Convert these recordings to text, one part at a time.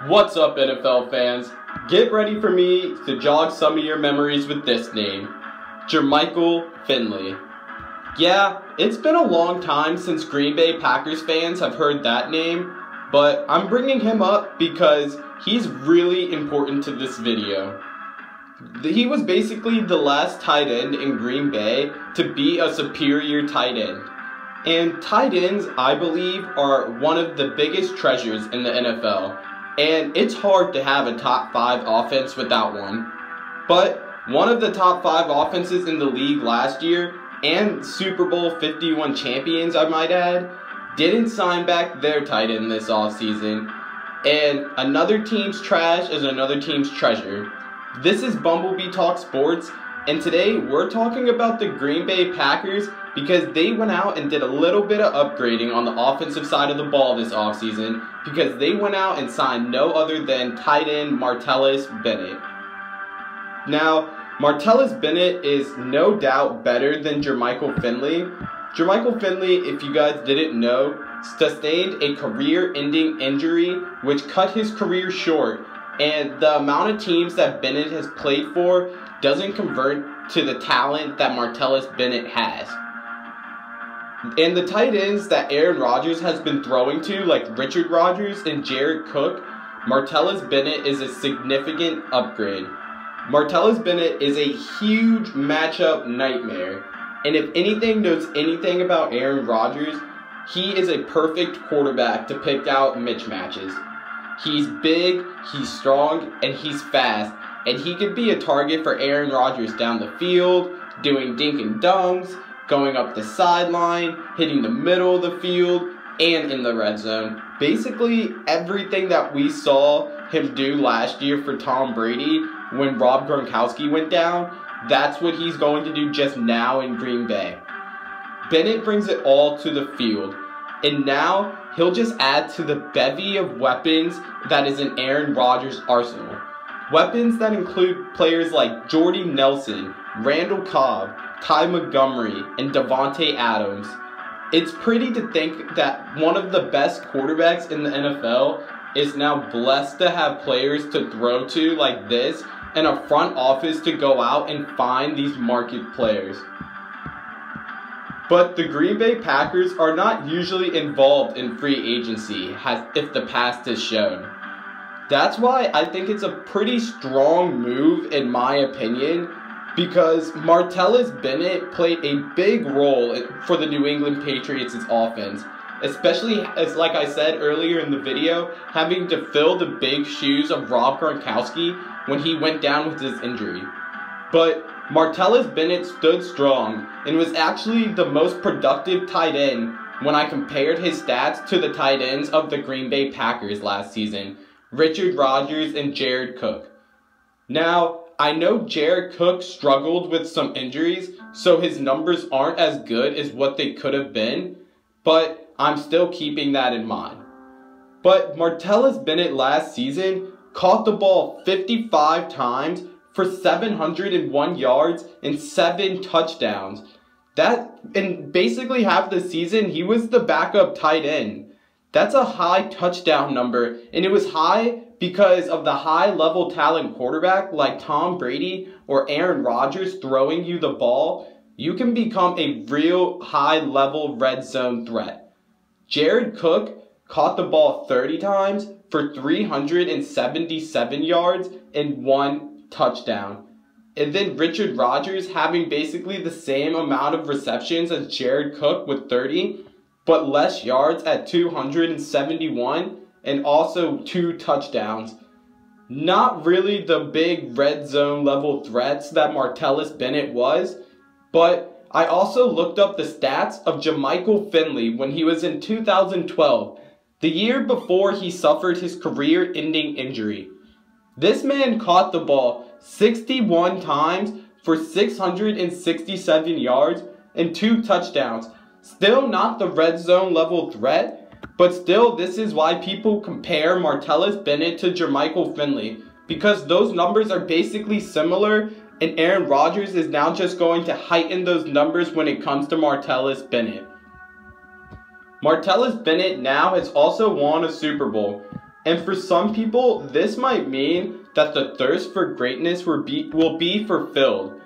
What's up, NFL fans? Get ready for me to jog some of your memories with this name, Jermichael Finley. Yeah, it's been a long time since Green Bay Packers fans have heard that name, but I'm bringing him up because he's really important to this video. He was basically the last tight end in Green Bay to be a superior tight end. And tight ends, I believe, are one of the biggest treasures in the NFL. And it's hard to have a top 5 offense without one. But one of the top 5 offenses in the league last year, and Super Bowl 51 champions, I might add, didn't sign back their tight end this offseason. And another team's trash is another team's treasure. This is Bumblebee Talk Sports, and today we're talking about the Green Bay Packers because they went out and did a little bit of upgrading on the offensive side of the ball this offseason because they went out and signed no other than tight end Martellus Bennett. Now, Martellus Bennett is no doubt better than Jermichael Finley. Jermichael Finley, if you guys didn't know, sustained a career-ending injury which cut his career short, and the amount of teams that Bennett has played for doesn't convert to the talent that Martellus Bennett has. And the tight ends that Aaron Rodgers has been throwing to, like Richard Rodgers and Jared Cook, Martellus Bennett is a significant upgrade. Martellus Bennett is a huge matchup nightmare. And if anything knows anything about Aaron Rodgers, he is a perfect quarterback to pick out mismatches. He's big, he's strong, and he's fast. And he could be a target for Aaron Rodgers down the field, doing dink and dunks, going up the sideline, hitting the middle of the field, and in the red zone. Basically, everything that we saw him do last year for Tom Brady when Rob Gronkowski went down, that's what he's going to do just now in Green Bay. Bennett brings it all to the field, and now he'll just add to the bevy of weapons that is in Aaron Rodgers' arsenal. Weapons that include players like Jordy Nelson, Randall Cobb, Ty Montgomery, and Davante Adams. It's pretty to think that one of the best quarterbacks in the NFL is now blessed to have players to throw to like this and a front office to go out and find these market players. But the Green Bay Packers are not usually involved in free agency, if the past has shown. That's why I think it's a pretty strong move in my opinion, because Martellus Bennett played a big role for the New England Patriots' offense, especially as, like I said earlier in the video, having to fill the big shoes of Rob Gronkowski when he went down with his injury. But Martellus Bennett stood strong and was actually the most productive tight end when I compared his stats to the tight ends of the Green Bay Packers last season, Richard Rodgers and Jared Cook. Now, I know Jared Cook struggled with some injuries, so his numbers aren't as good as what they could have been, but I'm still keeping that in mind. But Martellus Bennett last season caught the ball 55 times for 701 yards and 7 touchdowns. And basically half the season, he was the backup tight end. That's a high touchdown number, and it was high because of the high-level talent quarterback like Tom Brady or Aaron Rodgers throwing you the ball. You can become a real high-level red zone threat. Jared Cook caught the ball 30 times for 377 yards and 1 touchdown. And then Richard Rodgers having basically the same amount of receptions as Jared Cook with 30, but less yards at 271 and also 2 touchdowns. Not really the big red zone level threats that Martellus Bennett was, but I also looked up the stats of Jermichael Finley when he was in 2012, the year before he suffered his career-ending injury. This man caught the ball 61 times for 667 yards and 2 touchdowns. Still not the red zone level threat, but still this is why people compare Martellus Bennett to Jermichael Finley, because those numbers are basically similar, and Aaron Rodgers is now just going to heighten those numbers when it comes to Martellus Bennett. Martellus Bennett now has also won a Super Bowl. And for some people, this might mean that the thirst for greatness will be fulfilled,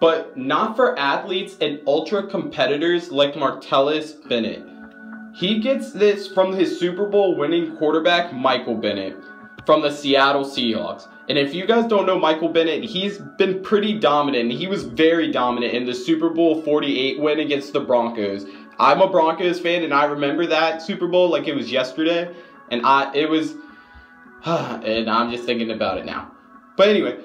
but not for athletes and ultra competitors like Martellus Bennett. He gets this from his Super Bowl winning quarterback, Michael Bennett, from the Seattle Seahawks. And if you guys don't know Michael Bennett, he's been pretty dominant. He was very dominant in the Super Bowl 48 win against the Broncos. I'm a Broncos fan, and I remember that Super Bowl like it was yesterday. And and I'm just thinking about it now. But anyway,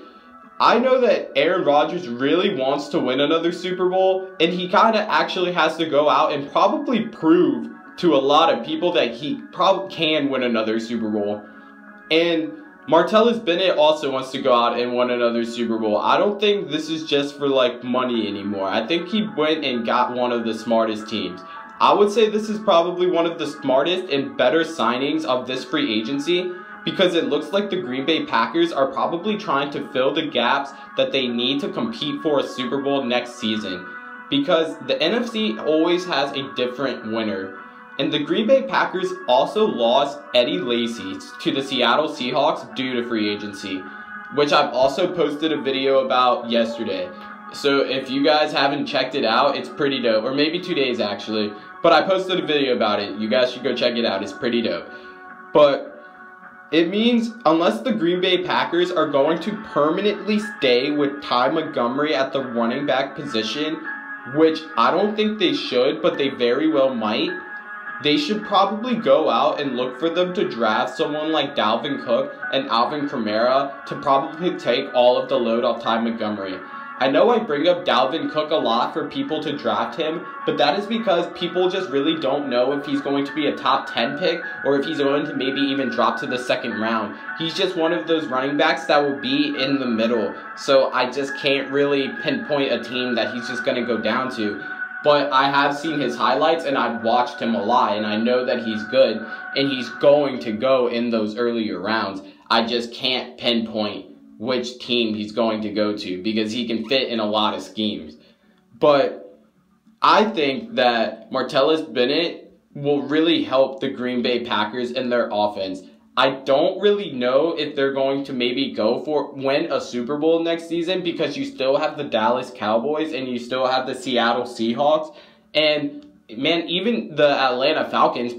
I know that Aaron Rodgers really wants to win another Super Bowl, and he kind of actually has to go out and probably prove to a lot of people that he probably can win another Super Bowl. And Martellus Bennett also wants to go out and win another Super Bowl. I don't think this is just for like money anymore. I think he went and got one of the smartest teams. I would say this is probably one of the smartest and better signings of this free agency, because it looks like the Green Bay Packers are probably trying to fill the gaps that they need to compete for a Super Bowl next season. Because the NFC always has a different winner. And the Green Bay Packers also lost Eddie Lacy to the Seattle Seahawks due to free agency, which I've also posted a video about yesterday. So if you guys haven't checked it out, it's pretty dope. Or maybe 2 days actually. But I posted a video about it. You guys should go check it out. It's pretty dope. But it means unless the Green Bay Packers are going to permanently stay with Ty Montgomery at the running back position, which I don't think they should, but they very well might, they should probably go out and look for them to draft someone like Dalvin Cook and Alvin Kamara to probably take all of the load off Ty Montgomery. I know I bring up Dalvin Cook a lot for people to draft him, but that is because people just really don't know if he's going to be a top 10 pick or if he's going to maybe even drop to the second round. He's just one of those running backs that will be in the middle, so I just can't really pinpoint a team that he's just going to go down to. But I have seen his highlights and I've watched him a lot, and I know that he's good and he's going to go in those earlier rounds. I just can't pinpoint which team he's going to go to because he can fit in a lot of schemes. But I think that Martellus Bennett will really help the Green Bay Packers in their offense. I don't really know if they're going to maybe win a Super Bowl next season, because you still have the Dallas Cowboys and you still have the Seattle Seahawks and, man, even the Atlanta Falcons.